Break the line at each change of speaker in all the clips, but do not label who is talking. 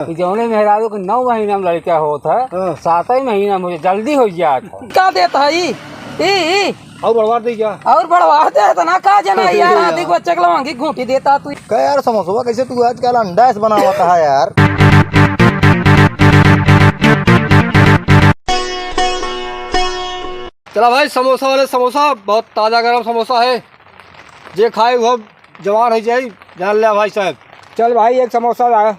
जौने मेहरारू के 9 महीना में लड़का होता है 7 ही महीना मुझे जल्दी हो जाता है।
का देता है ई
और बढ़वा दे क्या
और बढ़वा दे तो ना का जना यार आधी को बच्चे लवांगी घूटी देता तू
क्या यार समोसा कैसे तू आजकल अंडा ऐसे बनावता है यार।
चला भाई समोसा वाले समोसा बहुत ताज़ा गरम समोसा है, जे खाए वो जवान हो जाए जान लिया भाई साहब।
चल भाई एक समोसा दा।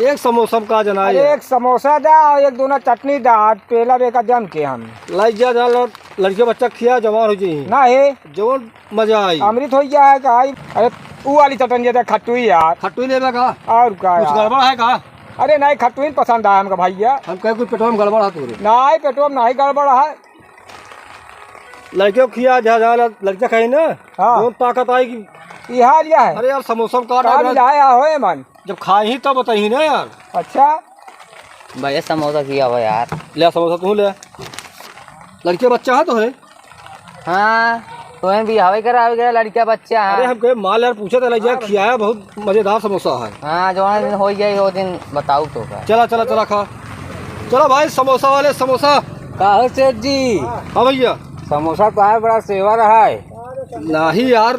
एक समोसा का जना
अरे एक समोसा दा और एक दोना चटनी दा। पहला बेका जम के हम
लाई जा जान लड़के बच्चा खिया जवान हो जाए
ना है
जवान मजा आई
अमृत हो गया है का। अरे वो वाली चटनी दे खट्टुई यार।
खट्टू ले का
और का
कुछ गड़बड़ है का?
अरे नहीं खट्टुई पसंद आया हमका भैया।
हम कहे कुछ पेट्रोल में गड़बड़ है तोरे
नहीं पेट्रोल नहीं गड़बड़ है।
लड़के को खिया जा जा लड़का खाई ना
हाँ।
ताकत आएगी।
यहाँ लिया है।
अरे यार समोसा का
लाया हो मन
जब खाए ही तब बताई ना यार।
अच्छा
भैया समोसा किया हो यार।
ले समोसा तू ले, लड़के बच्चा है तो है।
हाँ तुम्हें भी हवे करा लड़का बच्चा
अरे
है।
हम कहे माल यार पूछे तो ले खियाया बहुत मजेदार समोसा है।
हाँ जो दिन हो गया वो दिन बताऊ तो का।
चला चला चला खा चलो भाई समोसा वाले समोसा।
का हो सेठ जी
हाँ भैया
समोसा तो है बड़ा सेवा रहा है।
नहीं यार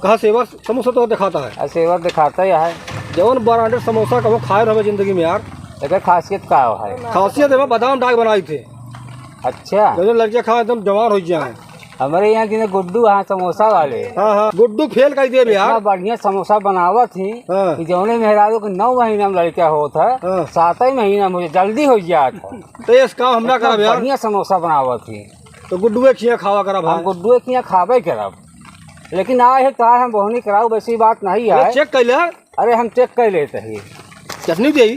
कहा सेवा समोसा तो दिखाता है।
सेवा दिखाता ही है।
जवन ब्रांडेड समोसा कहो खाए रहे जिंदगी में यार।
एकर खासियत का है?
खासियत है बादाम डाक बनाई थे।
अच्छा
जो लड़के खाए एकदम जवान हो जाए।
हमारे यहाँ की गुड्डू हाँ समोसा वाले।
हाँ हाँ गुड्डू फेल कर दे यार।
बढ़िया समोसा बनावा थी
हाँ।
जौने मेहरारू के 9 महीना में लड़का होता है 7 ही महीना मुझे जल्दी हो जाता।
तो इस काम हम ना करब यार।
बढ़िया समोसा बनावा थी
तो गुड्डू खिया खावा करब
हम गुड्डू के यहाँ खावे करब। लेकिन आए है तार हम बहुनी कराऊ वैसी बात नहीं है।
चेक कर ले।
अरे हम चेक कर लेते ही
चटनी दे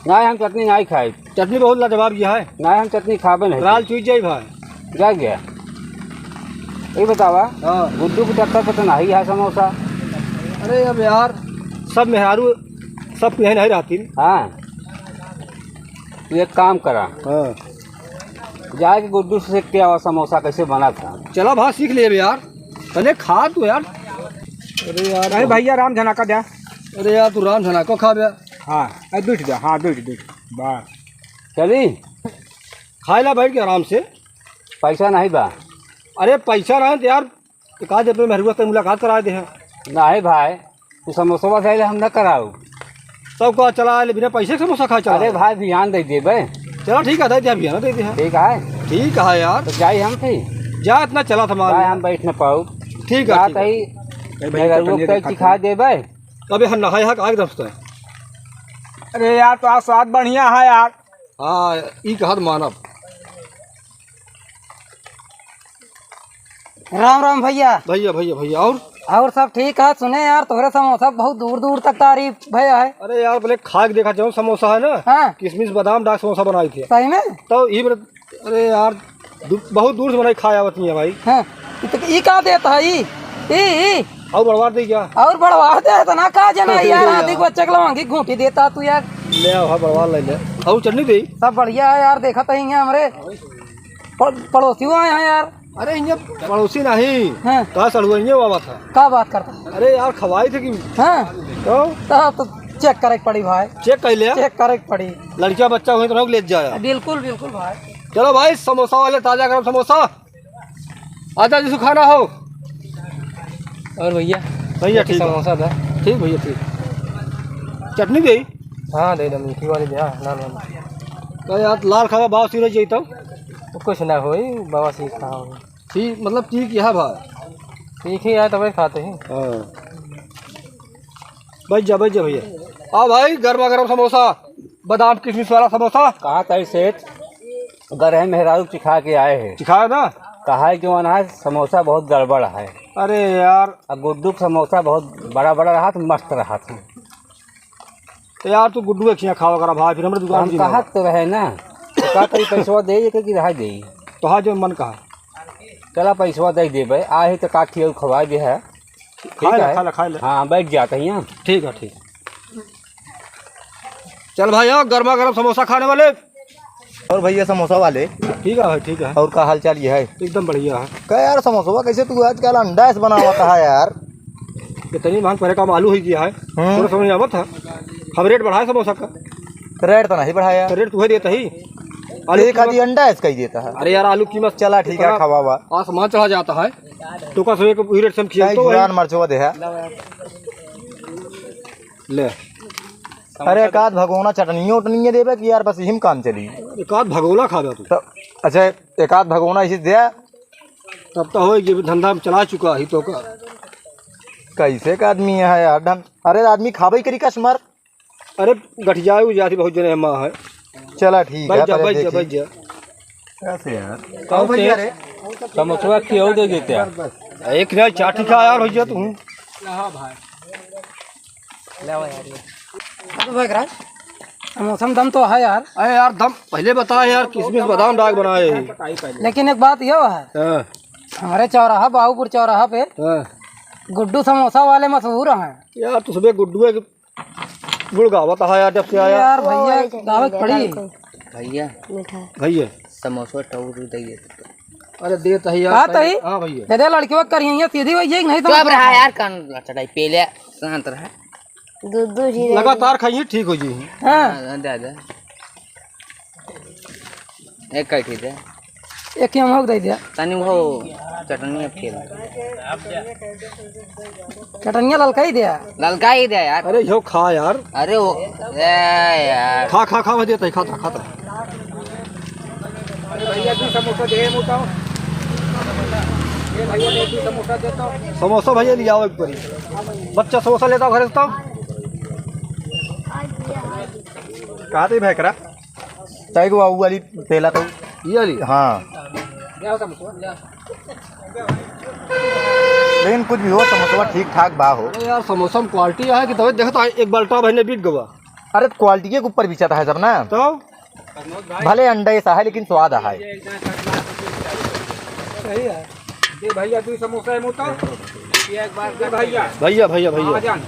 नहीं हम चटनी नहीं खाई।
चटनी बहुत लाजवाब किया है।
नहीं हम चटनी खावे नहीं।
लाल चूज जाए भाई
जा गया ये बतावा
हाँ।
गुड्डू की टक्कर पे तो नहीं है समोसा।
अरे अब यार सब मेहरारू सब यही नहीं रहती।
हाँ तू एक काम करा
हाँ
जाके गुड्डू से सीख के आवा समोसा कैसे बना था।
चला भाई सीख ले यार पहले खा तू यार। अरे यार
अरे भैया राम झनाका दे।
अरे यार तू राम झना को खा दे।
हाँ दूध दे। हाँ दूध बा चली
खाए ला बैठ के आराम से।
पैसा नहीं बा।
अरे पैसा रहे तो यार कहा जब मेहरुआ से मुलाकात करा दे हैं।
नहीं भाई तू समोसा खाए हम न कराऊ।
सब को चला ले बिना पैसे के समोसा खा चला।
अरे भाई ध्यान दे दे भाई।
चलो ठीक है दे दिया भैया ना दे दिया।
ठीक है
ठीक है यार
तो जाए हम थी
जा इतना चला था
भाई हम बैठ न पाऊ।
ठीक
बात
है
ही सिखा दे भाई।
अबे हम नहाए है आगे दोस्त है।
अरे यार तो स्वाद बढ़िया है यार।
हाँ ई कहत मानव।
राम राम भैया।
भैया भैया भैया
और सब ठीक है। सुने यार तुम्हारे समोसा बहुत दूर दूर तक तारीफ भैया है।
अरे यार बोले खा के देखा जो समोसा है ना।
हाँ
किशमिश बादाम डाक समोसा बनाई थी
सही में।
तो ये अरे यार बहुत दूर से बनाई खाया होती है भाई।
हाँ ये का देता है ई
और बढ़वा दे क्या?
और बढ़वा दे तो ना का जना यार आधी को बच्चे लवांगी घूटी देता तू यार।
ले आओ बढ़वा ले ले और चटनी दे।
सब बढ़िया है यार। देखा तो हमारे पड़ोसी आए हैं यार।
अरे ये पड़ोसी नहीं
हाँ
कहा सड़ुआ बाबा था।
का बात करता।
अरे यार खवाई थे कि
हाँ
तो
चेक करे पड़ी भाई।
चेक कर लिया
चेक करे पड़ी।
लड़कियां बच्चा हुए तो ले जाया।
बिल्कुल बिल्कुल भाई।
चलो भाई समोसा वाले ताजा गरम समोसा आजा जिसको खाना हो।
और भैया
भैया ठीक
समोसा था।
ठीक भैया ठीक चटनी दे।
हाँ दे दो मीठी वाली दे। लाल
तो यार लाल खावा बाव सीरे जाई तो
कुछ ना हो बाबा सीख खा हो।
ठीक मतलब ठीक यह भाई
ठीक ही है तब खाते हैं।
हाँ बैठ जा भैया। आओ भाई गर्मा गर्म समोसा बादाम किशमिश वाला समोसा।
कहा था सेठ गरह मेहरारू सिखा के आए हैं।
सिखाया ना
कहा है जो है समोसा बहुत गड़बड़ है।
अरे यार
अब गुड्डू का समोसा बहुत बड़ा बड़ा रहा तो मस्त रहा था।
तो यार तू गुड्डू खिया खावा करा भाई फिर हमारे दुकान
हम कहा तो रहे ना तो का कहीं पैसा दे कि रहा दे
तो हाँ जो मन कहा
चला पैसा दे दे भाई आ तो का खिया खवा दे है।
खा ले।
हाँ बैठ जाते हैं यहाँ।
ठीक है चल भाई आओ गर्मा गर्म समोसा खाने वाले।
और भैया समोसा वाले
ठीक है भाई ठीक है।
और का हाल चाल ये है?
एकदम बढ़िया है।
क्या यार समोसा कैसे तू आजकल अंडा ऐसे बनावता है यार।
इतनी मांग पहले काम आलू ही किया है थोड़ा समझ आवत था हम रेट बढ़ाए समोसा का,
रेट तो नहीं बढ़ाया,
तो रेट तुम्हें देता ही।
एक आधी अंडा इसका ही देता है।
अरे यार आलू कीमत
चला ठीक है, खवा हुआ
आसमान चढ़ा जाता है, तो का सोए को रेट से हम खिया तो
जुरान मरचवा दे है।
ले
अरे एक आध भगोना चटनियों उटनियों देवे कि यार बस यही काम चली।
एक आध भगोला खा तू,
तो अच्छा एक आध भगोना इसे दे,
तब तो हो ये धंधा में चला चुका ही तो का।
कैसे का आदमी है यार ढंग। अरे आदमी खाबे करी कस्टमर।
अरे गठिया जाती बहुत जने माँ है।
चला ठीक है, पहले
बैठ
देखी।
जा
कैसे यार कहो भैया रे,
समोसा खियो दे देते हैं।
एक नहीं चाटी खा यार भैया तू।
मौसम दम तो है यार,
अरे यार दम पहले बता यार, किसमिस बादाम डाक बनाए हैं।
लेकिन एक बात यह है,
हाँ,
हमारे चौराहा बाबूपुर चौराहा पे
हाँ।
गुड्डू समोसा वाले मशहूर हैं।
यार तू सुबह गुड्डू है गुड़ गावत है यार, जब से आया।
यार भैया दावत पड़ी।
भैया
भैया
समोसा टूर दे।
अरे देता ही
हाँ
यार।
तो ही
हाँ भैया,
दे दे लड़कियों करिए सीधी भैया नहीं तो
चुप रहा यार, कान चढ़ाई पहले शांत रहा।
लगातार खाइए ठीक हो जी।
हाँ
दादा एक कैठी दे,
एक ही हम दे दिया।
तनी वो चटनी अब खेल
चटनिया ललका ही दिया।
ललका ही दे यार।
अरे यो खा यार,
अरे वो यार
खा खा खा मैं देता ही, खाता खाता। समोसा भैया ले आओ एक बारी, बच्चा समोसा लेता हूँ घर से। तो
कहा थे भैकरा चाहे को आऊ वाली पहला तो
ये ली।
हाँ, लेकिन कुछ भी हो समोसा ठीक ठाक बा हो।
अरे यार समोसा में क्वालिटी है कि तभी देखता है, एक बाल्टा भैया बिक गवा।
अरे क्वालिटी के ऊपर बिचाता है सब ना,
तो
भले अंडा ऐसा है लेकिन स्वाद है।
सही है। दे भैया तू समोसा है मोटा, ये एक बार दे भैया।
भैया भैया भैया
आ जान।